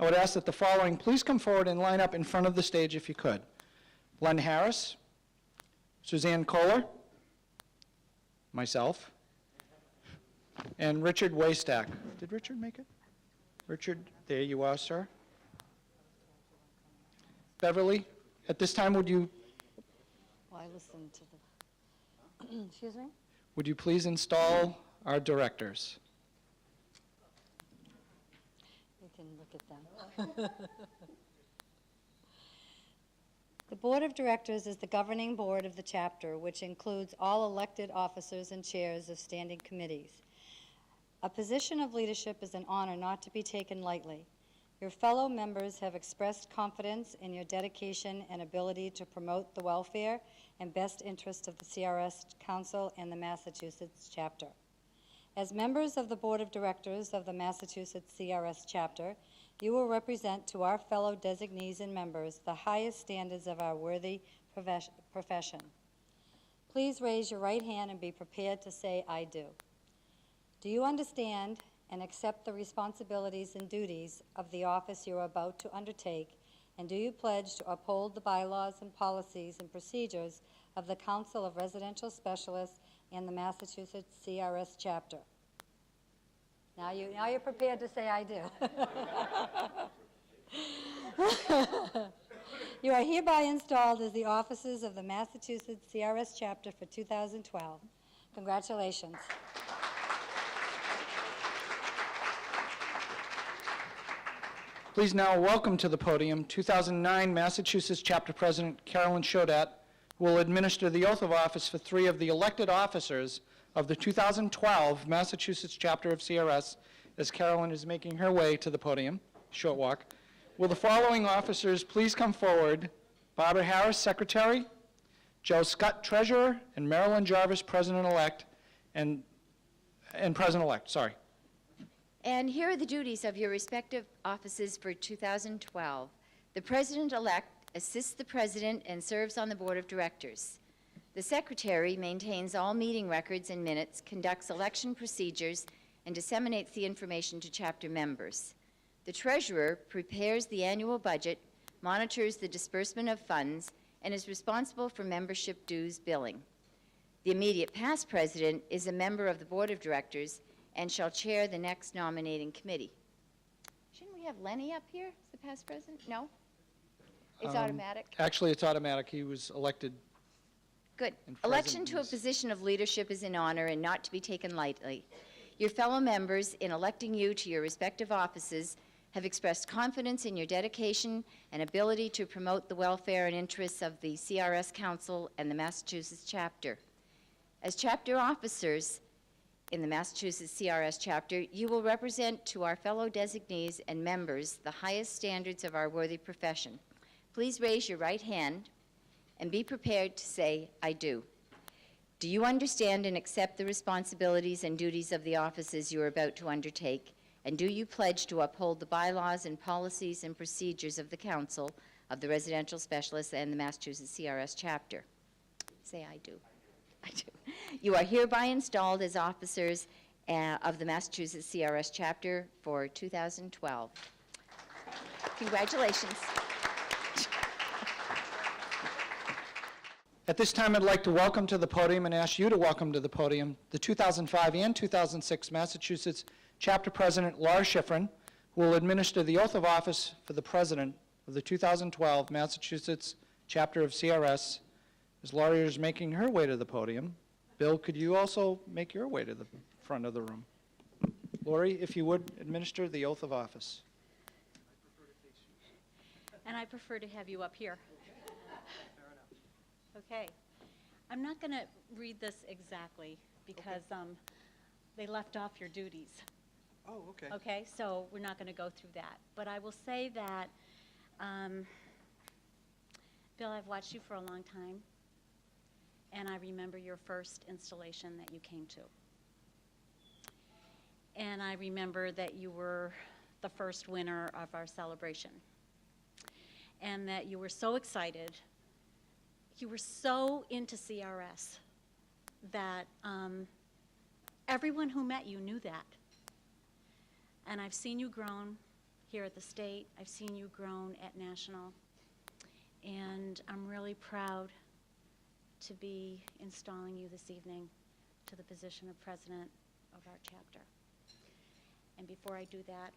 I would ask that the following please come forward and line up in front of the stage if you could. Len Harris, Suzanne Kohler, myself, and Richard Waystack. Did Richard make it? Richard, there you are, sir. Beverly, at this time, would you... Well, I listened to the... Excuse me? Would you please install our directors? You can look at them. The Board of Directors is the governing board of the chapter, which includes all elected officers and chairs of standing committees. A position of leadership is an honor not to be taken lightly. Your fellow members have expressed confidence in your dedication and ability to promote the welfare and best interest of the CRS Council and the Massachusetts chapter. As members of the Board of Directors of the Massachusetts CRS chapter, you will represent to our fellow designees and members the highest standards of our worthy profession. Please raise your right hand and be prepared to say, "I do." Do you understand and accept the responsibilities and duties of the office you are about to undertake, and do you pledge to uphold the bylaws and policies and procedures of the Council of Residential Specialists and the Massachusetts CRS chapter? Now you're prepared to say, "I do." You are hereby installed as the officers of the Massachusetts CRS chapter for 2012. Congratulations. Please now welcome to the podium 2009 Massachusetts Chapter President Carolyn Shodat, who will administer the oath of office for 3 of the elected officers of the 2012 Massachusetts Chapter of CRS, as Carolyn is making her way to the podium. Short walk. Will the following officers please come forward? Barbara Harris, Secretary, Joe Scott, Treasurer, and Marilyn Jarvis, President-elect, and President-elect, sorry. And here are the duties of your respective offices for 2012. The President-elect assists the President and serves on the Board of Directors. The Secretary maintains all meeting records and minutes, conducts election procedures, and disseminates the information to chapter members. The Treasurer prepares the annual budget, monitors the disbursement of funds, and is responsible for membership dues billing. The immediate past President is a member of the Board of Directors and shall chair the next nominating committee. Shouldn't we have Lenny up here as the past president? No? It's automatic? Actually, it's automatic. He was elected. Good. And Election to a president is- position of leadership is an honor and not to be taken lightly. Your fellow members, in electing you to your respective offices, have expressed confidence in your dedication and ability to promote the welfare and interests of the CRS Council and the Massachusetts chapter. As chapter officers in the Massachusetts CRS chapter, you will represent to our fellow designees and members the highest standards of our worthy profession. Please raise your right hand and be prepared to say, "I do." Do you understand and accept the responsibilities and duties of the offices you are about to undertake? And do you pledge to uphold the bylaws and policies and procedures of the Council of the Residential Specialists and the Massachusetts CRS chapter? Say, "I do." I do. You are hereby installed as officers of the Massachusetts CRS chapter for 2012. Congratulations. At this time, I'd like to welcome to the podium and ask you to welcome to the podium the 2005 and 2006 Massachusetts Chapter President Laura Schifrin, who will administer the oath of office for the President of the 2012 Massachusetts Chapter of CRS. As Laura is making her way to the podium, Bill, could you also make your way to the front of the room? Lori, if you would, administer the oath of office. And I prefer to have you up here. Okay. I'm not going to read this exactly because they left off your duties. Oh, okay. Okay, so we're not going to go through that. But I will say that, Bill, I've watched you for a long time, and I remember your first installation that you came to. And I remember that you were the first winner of our celebration, and that you were so excited. You were so into CRS that everyone who met you knew that. And I've seen you grown here at the state. I've seen you grown at national. And I'm really proud to be installing you this evening to the position of president of our chapter. And before I do that,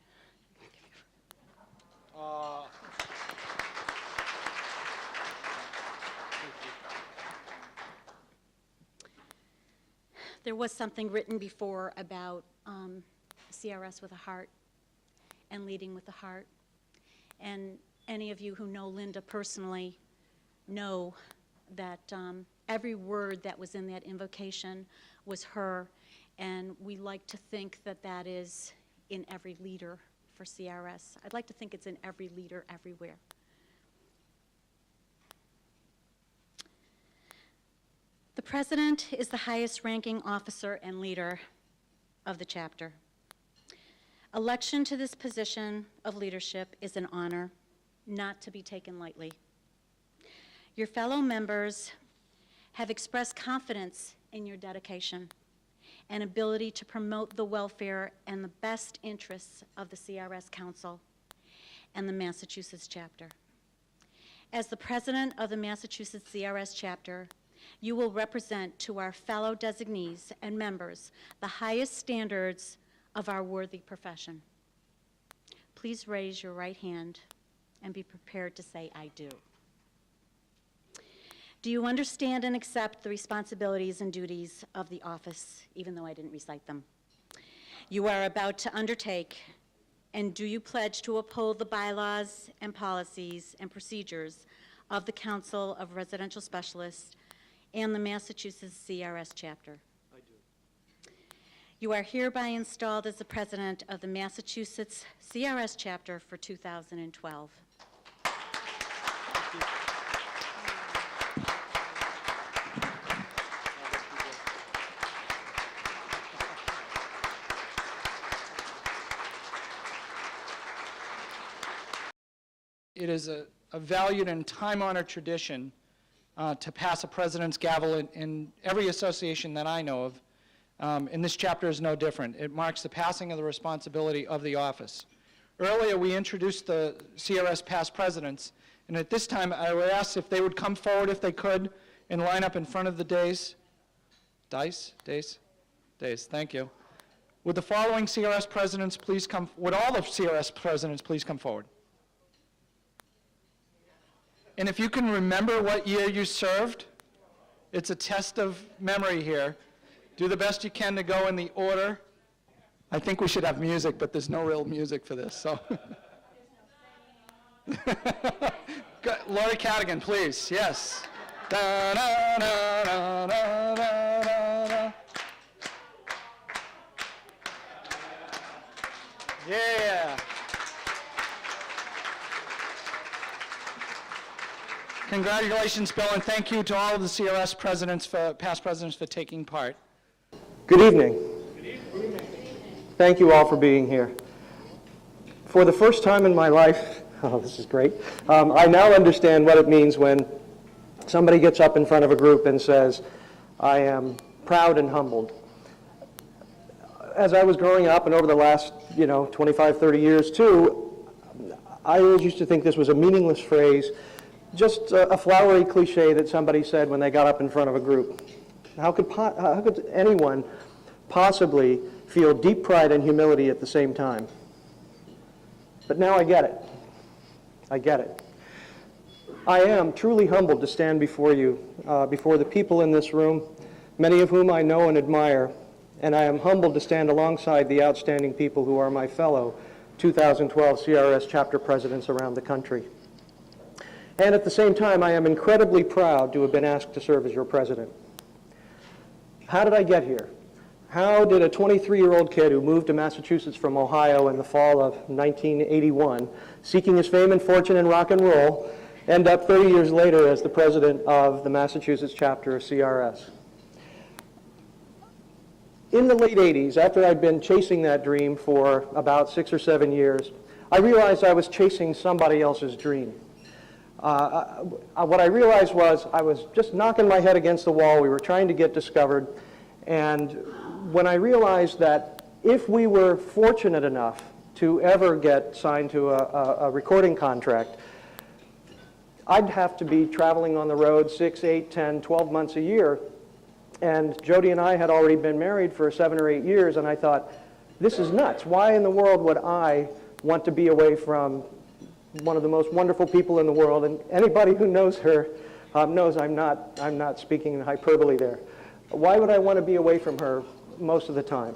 there was something written before about CRS with a heart and leading with the heart. And any of you who know Linda personally know that every word that was in that invocation was her, and we like to think that that is in every leader for CRS. I'd like to think it's in every leader everywhere. The president is the highest ranking officer and leader of the chapter. Election to this position of leadership is an honor not to be taken lightly. Your fellow members have expressed confidence in your dedication and ability to promote the welfare and the best interests of the CRS Council and the Massachusetts chapter. As the president of the Massachusetts CRS chapter, you will represent to our fellow designees and members the highest standards of our worthy profession. Please raise your right hand and be prepared to say, "I do." Do you understand and accept the responsibilities and duties of the office, even though I didn't recite them, you are about to undertake? And do you pledge to uphold the bylaws and policies and procedures of the Council of Residential Specialists and the Massachusetts CRS chapter? I do. You are hereby installed as the president of the Massachusetts CRS chapter for 2012. It is a valued and time-honored tradition to pass a president's gavel in every association that I know of, and this chapter is no different. It marks the passing of the responsibility of the office. Earlier, we introduced the CRS past presidents, and at this time, I would ask if they would come forward if they could and line up in front of the dais. Days, thank you. Would the following CRS presidents please come, would all the CRS presidents please come forward? And if you can remember what year you served, it's a test of memory here. Do the best you can to go in the order. I think we should have music, but there's no real music for this, so. Laurie Cadigan, please, yes. Da, da, da, da, da, da, da. Yeah. Congratulations, Bill, and thank you to all of the CRS presidents, past presidents, for taking part. Good evening. Good evening. Thank you all for being here. For the first time in my life, oh, this is great, I now understand what it means when somebody gets up in front of a group and says, "I am proud and humbled." As I was growing up and over the last, 25, 30 years too, I always used to think this was a meaningless phrase, just a flowery cliche that somebody said when they got up in front of a group. How could anyone possibly feel deep pride and humility at the same time? But now I get it. I get it. I am truly humbled to stand before you, before the people in this room, many of whom I know and admire, and I am humbled to stand alongside the outstanding people who are my fellow 2012 CRS chapter presidents around the country. And at the same time, I am incredibly proud to have been asked to serve as your president. How did I get here? How did a 23-year-old kid who moved to Massachusetts from Ohio in the fall of 1981, seeking his fame and fortune in rock and roll, end up 30 years later as the president of the Massachusetts chapter of CRS? In the late 80s, after I'd been chasing that dream for about 6 or 7 years, I realized I was chasing somebody else's dream. What I realized was I was just knocking my head against the wall. We were trying to get discovered. And when I realized that if we were fortunate enough to ever get signed to a recording contract, I'd have to be traveling on the road 6, 8, 10, 12 months a year. And Jody and I had already been married for 7 or 8 years, and I thought, this is nuts. Why in the world would I want to be away from one of the most wonderful people in the world? And anybody who knows her knows I'm not speaking in hyperbole there. Why would I want to be away from her most of the time?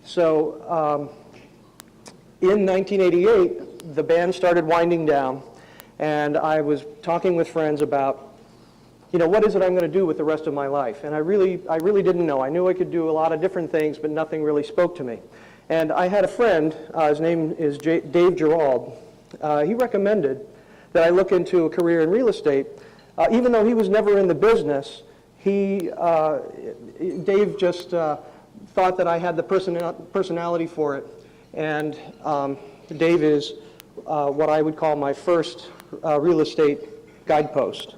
So in 1988, the band started winding down, and I was talking with friends about, what is it I'm going to do with the rest of my life? And I really didn't know. I knew I could do a lot of different things, but nothing really spoke to me. And I had a friend, his name is Dave Gerald. He recommended that I look into a career in real estate. Even though he was never in the business, Dave just thought that I had the personality for it. And Dave is what I would call my first real estate guidepost.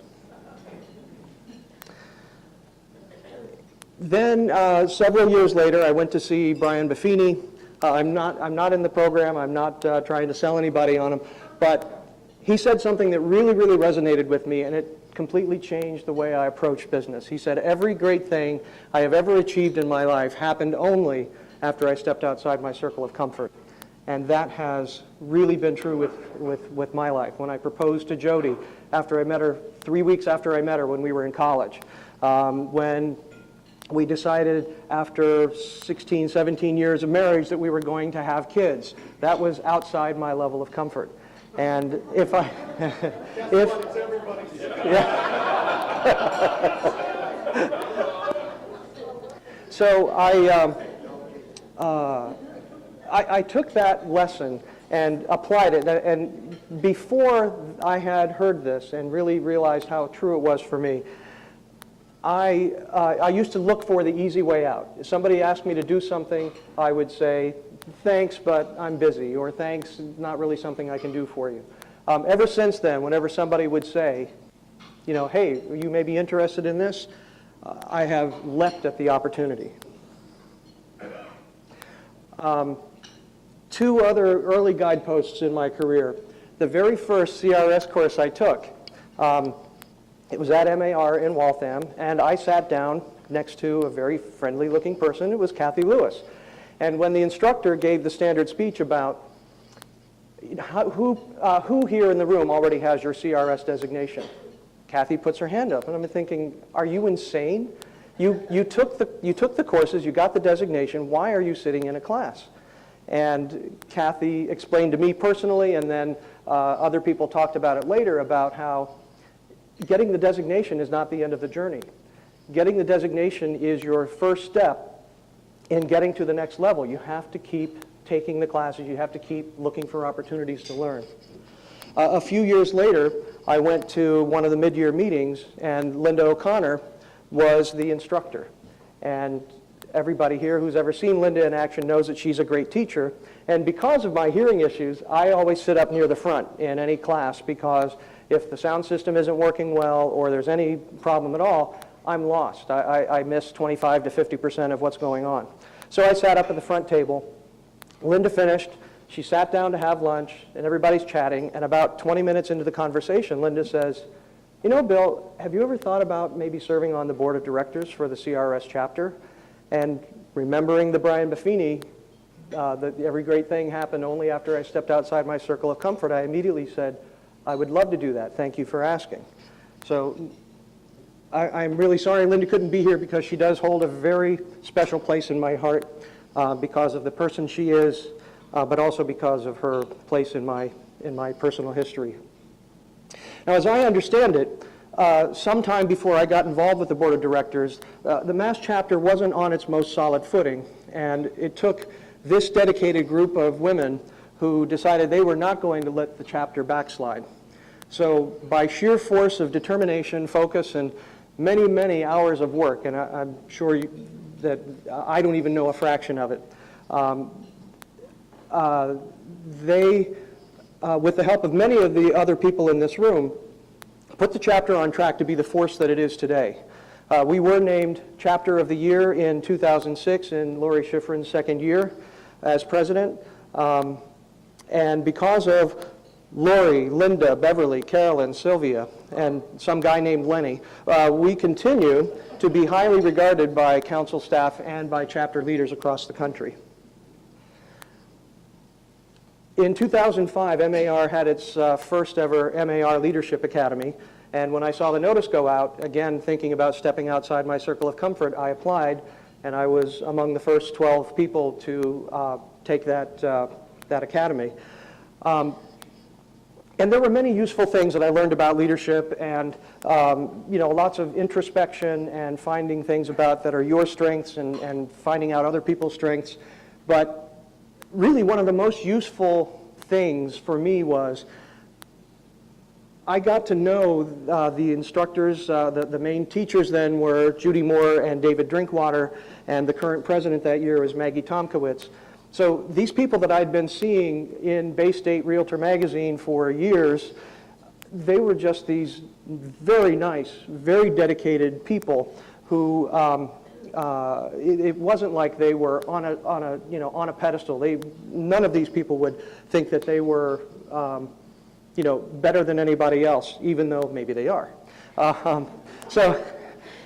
Then several years later, I went to see Brian Buffini. I'm not in the program. I'm not trying to sell anybody on him, but he said something that really, really resonated with me, and it completely changed the way I approach business. He said, every great thing I have ever achieved in my life happened only after I stepped outside my circle of comfort. And that has really been true with my life. When I proposed to Jody after I met her, 3 weeks after I met her when we were in college, when we decided after 16, 17 years of marriage that we were going to have kids, that was outside my level of comfort. And if I, so I took that lesson and applied it. And before I had heard this and really realized how true it was for me, I used to look for the easy way out. If somebody asked me to do something, I would say, thanks, but I'm busy, or thanks, not really something I can do for you. Ever since then, whenever somebody would say, hey, you may be interested in this, I have leapt at the opportunity. 2 other early guideposts in my career. The very first CRS course I took, it was at MAR in Waltham, and I sat down next to a very friendly-looking person. It was Kathy Lewis. And when the instructor gave the standard speech about who here in the room already has your CRS designation, Kathy puts her hand up, and I'm thinking, are you insane? You took the courses, you got the designation, why are you sitting in a class? And Kathy explained to me personally, and then other people talked about it later, about how getting the designation is not the end of the journey. Getting the designation is your first step in getting to the next level. You have to keep taking the classes. You have to keep looking for opportunities to learn. A few years later, I went to one of the mid-year meetings, and Linda O'Connor was the instructor. And everybody here who's ever seen Linda in action knows that she's a great teacher. And because of my hearing issues, I always sit up near the front in any class, because if the sound system isn't working well or there's any problem at all, I'm lost. I miss 25 to 50% of what's going on. So I sat up at the front table. Linda finished. She sat down to have lunch, and everybody's chatting. And about 20 minutes into the conversation, Linda says, Bill, have you ever thought about maybe serving on the board of directors for the CRS chapter? And remembering the Brian Buffini, that every great thing happened only after I stepped outside my circle of comfort, I immediately said, I would love to do that. Thank you for asking. So I'm really sorry Linda couldn't be here, because she does hold a very special place in my heart because of the person she is, but also because of her place in my personal history. Now, as I understand it, sometime before I got involved with the board of directors, the Mass chapter wasn't on its most solid footing, and it took this dedicated group of women who decided they were not going to let the chapter backslide. So by sheer force of determination, focus, and many, many hours of work, and I'm sure that I don't even know a fraction of it, they, with the help of many of the other people in this room, put the chapter on track to be the force that it is today. We were named Chapter of the Year in 2006 in Lori Schifrin's second year as president. And because of Lori, Linda, Beverly, Carolyn, Sylvia, and some guy named Lenny, we continue to be highly regarded by council staff and by chapter leaders across the country. In 2005, MAR had its first ever MAR Leadership Academy, and when I saw the notice go out, again thinking about stepping outside my circle of comfort, I applied, and I was among the first 12 people to take that academy. And there were many useful things that I learned about leadership, and lots of introspection and finding things about that are your strengths and finding out other people's strengths. But really one of the most useful things for me was I got to know the instructors. The main teachers then were Judy Moore and David Drinkwater, and the current president that year was Maggie Tomkowitz. So these people that I'd been seeing in Bay State Realtor magazine for years, they were just these very nice, very dedicated people who it wasn't like they were on a pedestal. None of these people would think that they were better than anybody else, even though maybe they are. At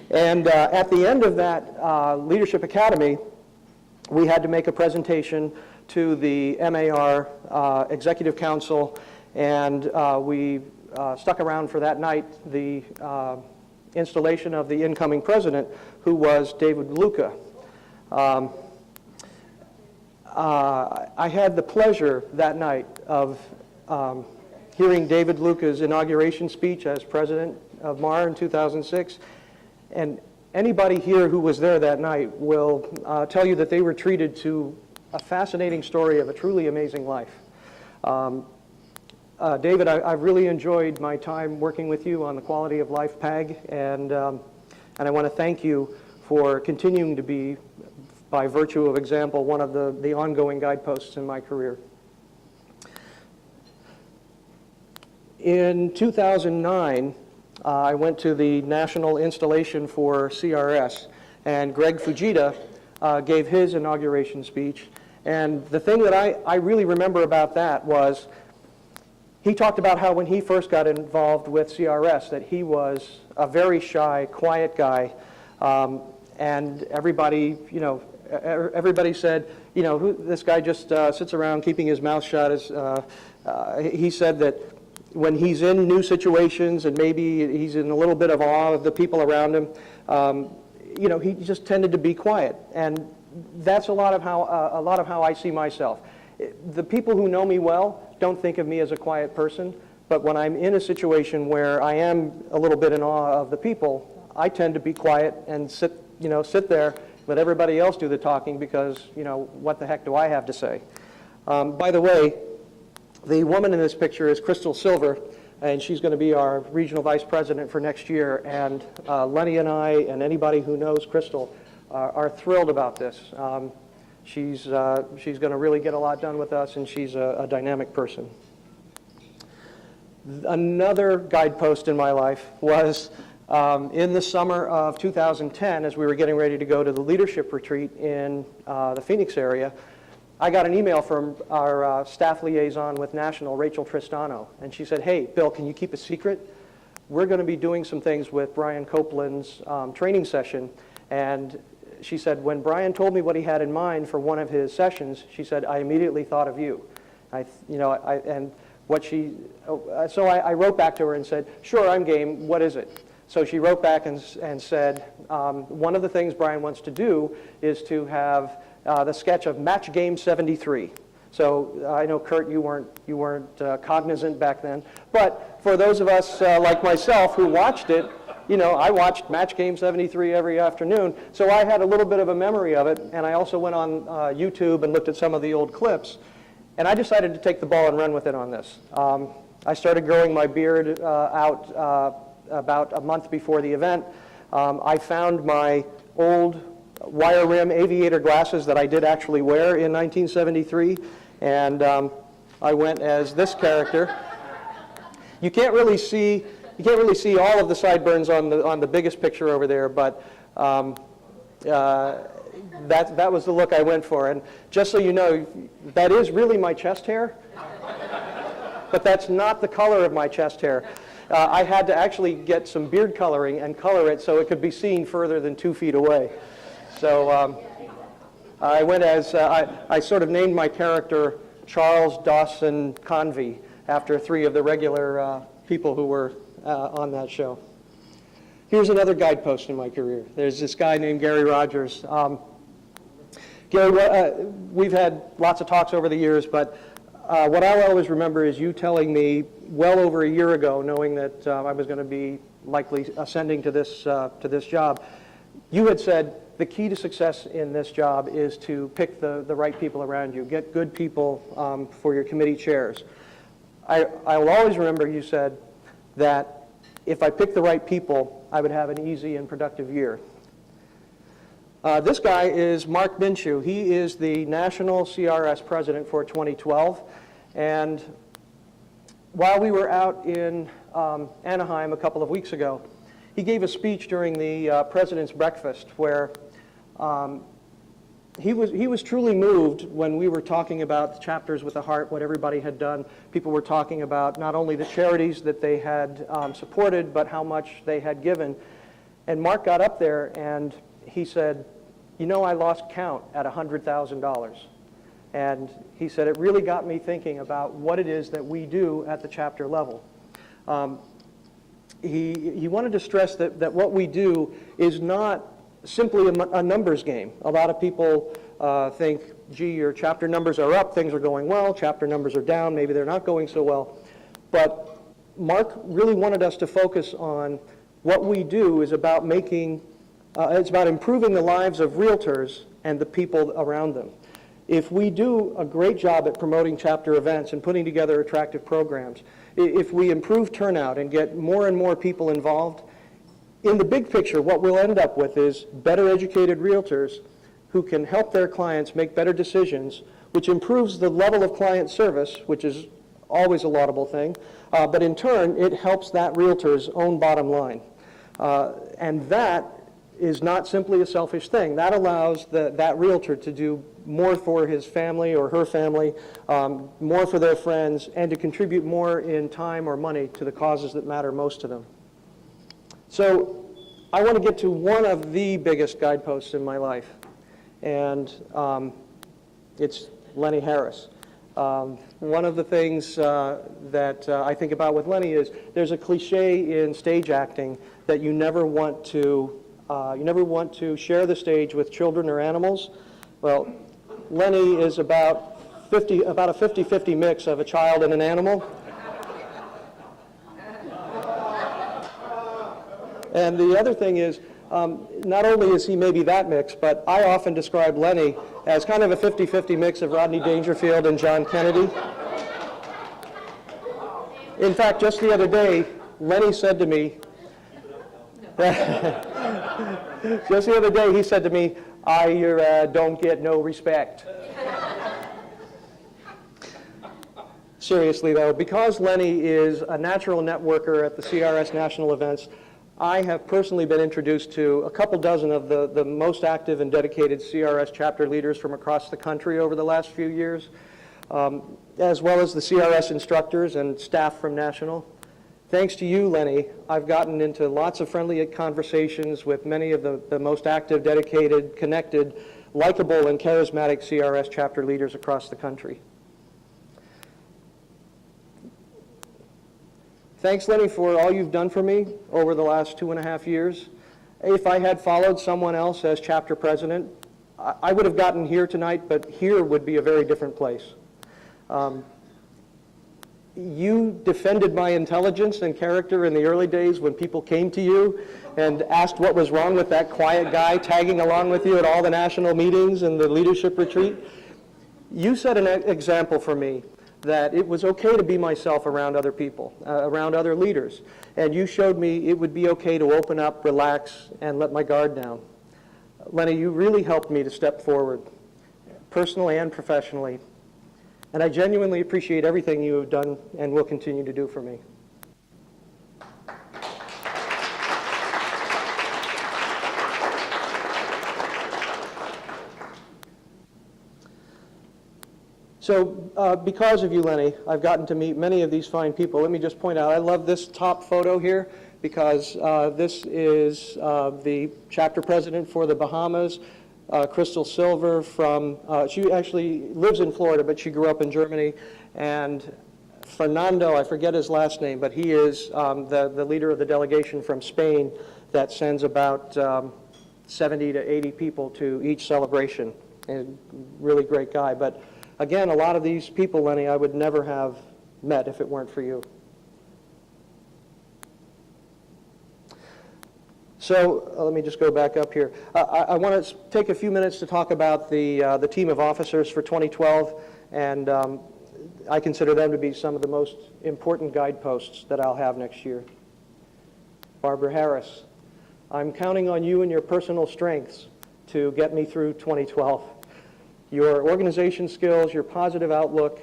the end of that Leadership Academy, we had to make a presentation to the MAR Executive Council, and we stuck around for that night the installation of the incoming president, who was David Luca. I had the pleasure that night of hearing David Luca's inauguration speech as president of MAR in 2006, and anybody here who was there that night will tell you that they were treated to a fascinating story of a truly amazing life. David, I've really enjoyed my time working with you on the Quality of Life PAG, and I want to thank you for continuing to be, by virtue of example, one of the ongoing guideposts in my career. In 2009, I went to the national installation for CRS, and Greg Fujita gave his inauguration speech. And the thing that I really remember about that was he talked about how when he first got involved with CRS that he was a very shy, quiet guy, and everybody, everybody said, this guy just sits around keeping his mouth shut. He said that when he's in new situations and maybe he's in a little bit of awe of the people around him, he just tended to be quiet. And that's a lot of how I see myself. The people who know me well don't think of me as a quiet person, but when I'm in a situation where I am a little bit in awe of the people, I tend to be quiet and sit there, let everybody else do the talking because, what the heck do I have to say? By the way, the woman in this picture is Crystal Silver, and she's going to be our regional vice president for next year. And Lenny and I, and anybody who knows Crystal, are thrilled about this. She's going to really get a lot done with us, and she's a dynamic person. Another guidepost in my life was in the summer of 2010, as we were getting ready to go to the leadership retreat in the Phoenix area. I got an email from our staff liaison with National, Rachel Tristano, and she said, hey, Bill, can you keep a secret? We're going to be doing some things with Brian Copeland's training session. And she said, when Brian told me what he had in mind for one of his sessions, she said, I immediately thought of you. So I wrote back to her and said, sure, I'm game, what is it? So she wrote back and said, one of the things Brian wants to do is to have the sketch of Match Game 73. So I know, Kurt, you weren't cognizant back then, but for those of us like myself who watched it, I watched Match Game 73 every afternoon, so I had a little bit of a memory of it, and I also went on YouTube and looked at some of the old clips, and I decided to take the ball and run with it on this. I started growing my beard out about a month before the event. I found my old wire rim aviator glasses that I did actually wear in 1973, and I went as this character. You can't really see all of the sideburns on the biggest picture over there, but that was the look I went for. And just so you know, that is really my chest hair, but that's not the color of my chest hair. I had to actually get some beard coloring and color it so it could be seen further than 2 feet away. So I went as, I sort of named my character Charles Dawson Convey after 3 of the regular people who were on that show. Here's another guidepost in my career. There's this guy named Gary Rogers. Gary, we've had lots of talks over the years, but what I'll always remember is you telling me well over a year ago, knowing that I was going to be likely ascending to this job, you had said the key to success in this job is to pick the right people around you, get good people for your committee chairs. I will always remember you said that if I picked the right people, I would have an easy and productive year. This guy is Mark Minshew. He is the National CRS President for 2012. And while we were out in Anaheim a couple of weeks ago, he gave a speech during the President's Breakfast where he was truly moved when we were talking about Chapters with a Heart, what everybody had done. People were talking about not only the charities that they had supported, but how much they had given. And Mark got up there and he said, you know, I lost count at $100,000. And he said, it really got me thinking about what it is that we do at the chapter level. He wanted to stress that what we do is not simply a numbers game. A lot of people think, gee, your chapter numbers are up, things are going well, chapter numbers are down, maybe they're not going so well. But Mark really wanted us to focus on what we do is about making, it's about improving the lives of realtors and the people around them. If we do a great job at promoting chapter events and putting together attractive programs, if we improve turnout and get more and more people involved, in the big picture, what we'll end up with is better educated realtors who can help their clients make better decisions, which improves the level of client service, which is always a laudable thing, but in turn, it helps that realtor's own bottom line. And that is not simply a selfish thing. That allows that realtor to do more for his family or her family, more for their friends, and to contribute more in time or money to the causes that matter most to them. So I want to get to one of the biggest guideposts in my life, and it's Lenny Harris. One of the things that I think about with Lenny is there's a cliche in stage acting that you never want to share the stage with children or animals. Well, Lenny is about a 50-50 mix of a child and an animal. And the other thing is, not only is he maybe that mix, but I often describe Lenny as kind of a 50-50 mix of Rodney Dangerfield and John Kennedy. In fact, just the other day, Lenny said to me, just the other day, he said to me, I don't get no respect. Seriously, though, because Lenny is a natural networker at the CRS national events, I have personally been introduced to a couple dozen of the most active and dedicated CRS chapter leaders from across the country over the last few years, as well as the CRS instructors and staff from National. Thanks to you, Lenny, I've gotten into lots of friendly conversations with many of the most active, dedicated, connected, likable, and charismatic CRS chapter leaders across the country. Thanks, Lenny, for all you've done for me over the last 2.5 years. If I had followed someone else as chapter president, I would have gotten here tonight, but here would be a very different place. You defended my intelligence and character in the early days when people came to you and asked what was wrong with that quiet guy tagging along with you at all the national meetings and the leadership retreat. You set an example for me that it was okay to be myself around other people, around other leaders. And you showed me it would be okay to open up, relax, and let my guard down. Lenny, you really helped me to step forward, personally and professionally. And I genuinely appreciate everything you have done and will continue to do for me. So because of you, Lenny, I've gotten to meet many of these fine people. Let me just point out, I love this top photo here because this is the chapter president for the Bahamas, Crystal Silver from, she actually lives in Florida, but she grew up in Germany. And Fernando, I forget his last name, but he is the leader of the delegation from Spain that sends about 70 to 80 people to each celebration. And really great guy. But again, a lot of these people, Lenny, I would never have met if it weren't for you. So let me just go back up here. I want to take a few minutes to talk about the team of officers for 2012, and I consider them to be some of the most important guideposts that I'll have next year. Barbara Harris, I'm counting on you and your personal strengths to get me through 2012. Your organization skills, your positive outlook,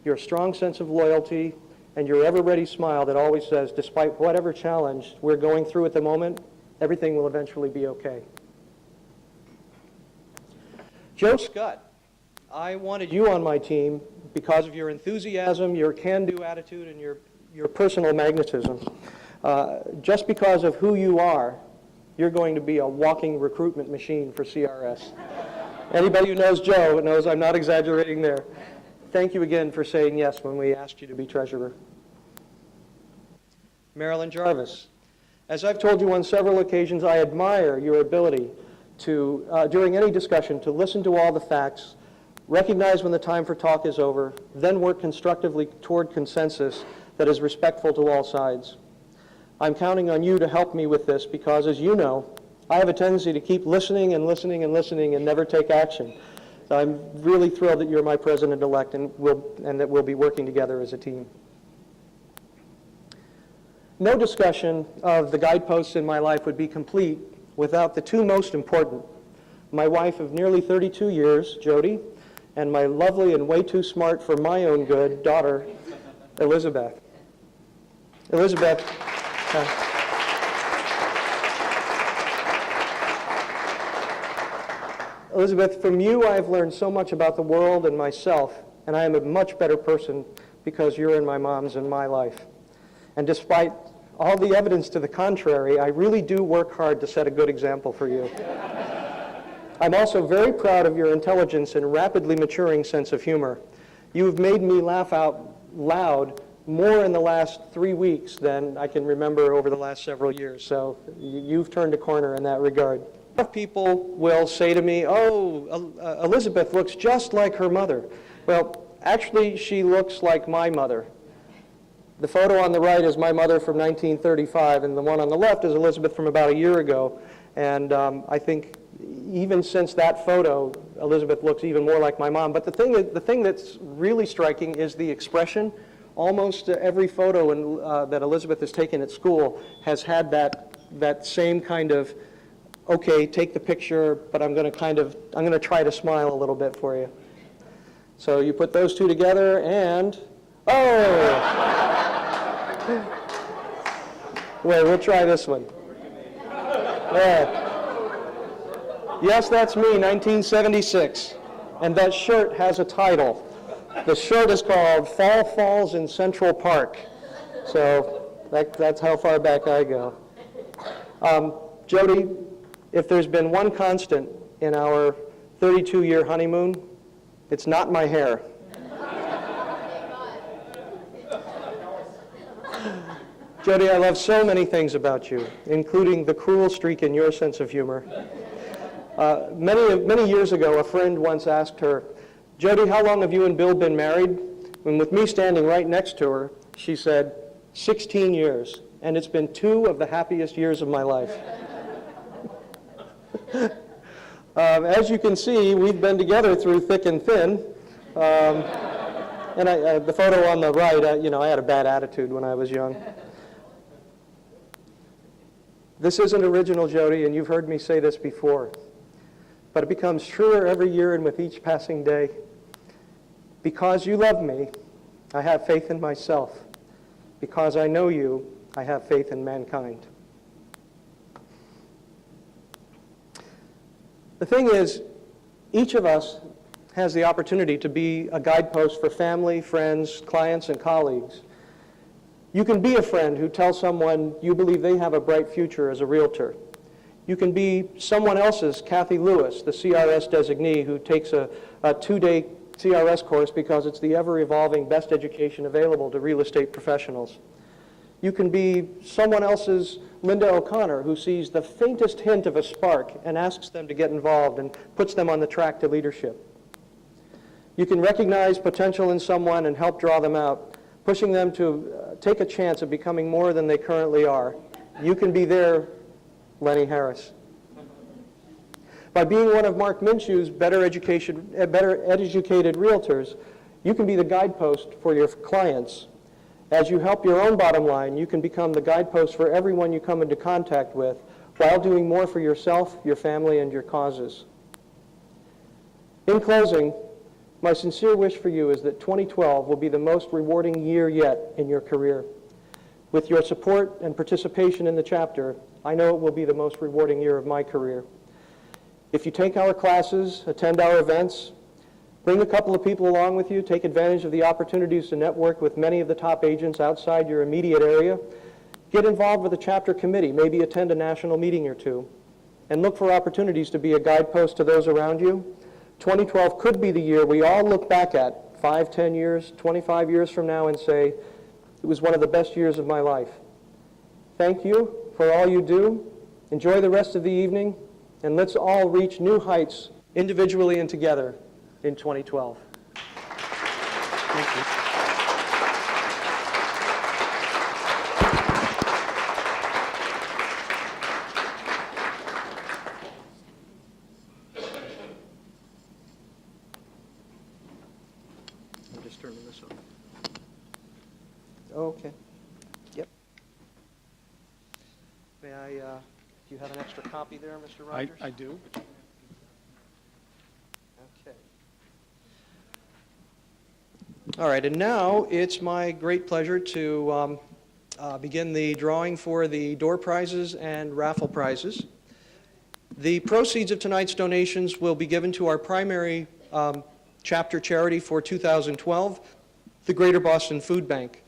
your strong sense of loyalty, and your ever-ready smile that always says, despite whatever challenge we're going through at the moment, everything will eventually be okay. Joe Scott, I wanted you on my team because of your enthusiasm, your can-do attitude, and your personal magnetism. Just because of who you are, you're going to be a walking recruitment machine for CRS. Anybody who knows Joe knows I'm not exaggerating there. Thank you again for saying yes when we asked you to be treasurer. Marilyn Jarvis, as I've told you on several occasions, I admire your ability to, during any discussion, to listen to all the facts, recognize when the time for talk is over, then work constructively toward consensus that is respectful to all sides. I'm counting on you to help me with this because, as you know, I have a tendency to keep listening and listening and listening and never take action. So I'm really thrilled that you're my president-elect and that we'll be working together as a team. No discussion of the guideposts in my life would be complete without the two most important. My wife of nearly 32 years, Jody, and my lovely and way too smart for my own good daughter, Elizabeth. Elizabeth. Elizabeth, from you I've learned so much about the world and myself, and I am a much better person because you're in my mom's and my life. And despite all the evidence to the contrary, I really do work hard to set a good example for you. I'm also very proud of your intelligence and rapidly maturing sense of humor. You've made me laugh out loud more in the last 3 weeks than I can remember over the last several years, so you've turned a corner in that regard. People will say to me, oh, Elizabeth looks just like her mother. Well, actually, she looks like my mother. The photo on the right is my mother from 1935, and the one on the left is Elizabeth from about a year ago. And I think even since that photo, Elizabeth looks even more like my mom. But the thing that's really striking is the expression. Almost every photo that Elizabeth has taken at school has had that same kind of, okay, take the picture, but I'm going to try to smile a little bit for you. So you put those two together and, oh! Wait, we'll try this one. Yeah. Yes, that's me, 1976. And that shirt has a title. The shirt is called Fall Falls in Central Park. So that's how far back I go. Jody, if there's been one constant in our 32-year honeymoon, it's not my hair. Jody, I love so many things about you, including the cruel streak in your sense of humor. Many years ago, a friend once asked her, Jody, how long have you and Bill been married? And with me standing right next to her, she said, 16 years, and it's been 2 of the happiest years of my life. As you can see, we've been together through thick and thin. And the photo on the right, I had a bad attitude when I was young. This isn't original, Jody, and you've heard me say this before, but it becomes truer every year and with each passing day. Because you love me, I have faith in myself. Because I know you, I have faith in mankind. The thing is, each of us has the opportunity to be a guidepost for family, friends, clients, and colleagues. You can be a friend who tells someone you believe they have a bright future as a realtor. You can be someone else's Kathy Lewis, the CRS designee, who takes a two-day CRS course because it's the ever-evolving best education available to real estate professionals. You can be someone else's Linda O'Connor, who sees the faintest hint of a spark and asks them to get involved and puts them on the track to leadership. You can recognize potential in someone and help draw them out, pushing them to take a chance of becoming more than they currently are. You can be their Lenny Harris. By being one of Mark Minshew's better educated realtors, you can be the guidepost for your clients. As you help your own bottom line, you can become the guidepost for everyone you come into contact with, while doing more for yourself, your family, and your causes. In closing, my sincere wish for you is that 2012 will be the most rewarding year yet in your career. With your support and participation in the chapter, I know it will be the most rewarding year of my career. If you take our classes, attend our events, bring a couple of people along with you, take advantage of the opportunities to network with many of the top agents outside your immediate area, get involved with a chapter committee, maybe attend a national meeting or two, and look for opportunities to be a guidepost to those around you. 2012 could be the year we all look back at 5, 10 years, 25 years from now and say, it was one of the best years of my life. Thank you for all you do. Enjoy the rest of the evening, and let's all reach new heights individually and together in 2012. Thank you. I'm just turning this on. Okay. Yep. May I, do you have an extra copy there, Mr. Rogers? I do. Okay. All right, and now it's my great pleasure to begin the drawing for the door prizes and raffle prizes. The proceeds of tonight's donations will be given to our primary chapter charity for 2012, the Greater Boston Food Bank.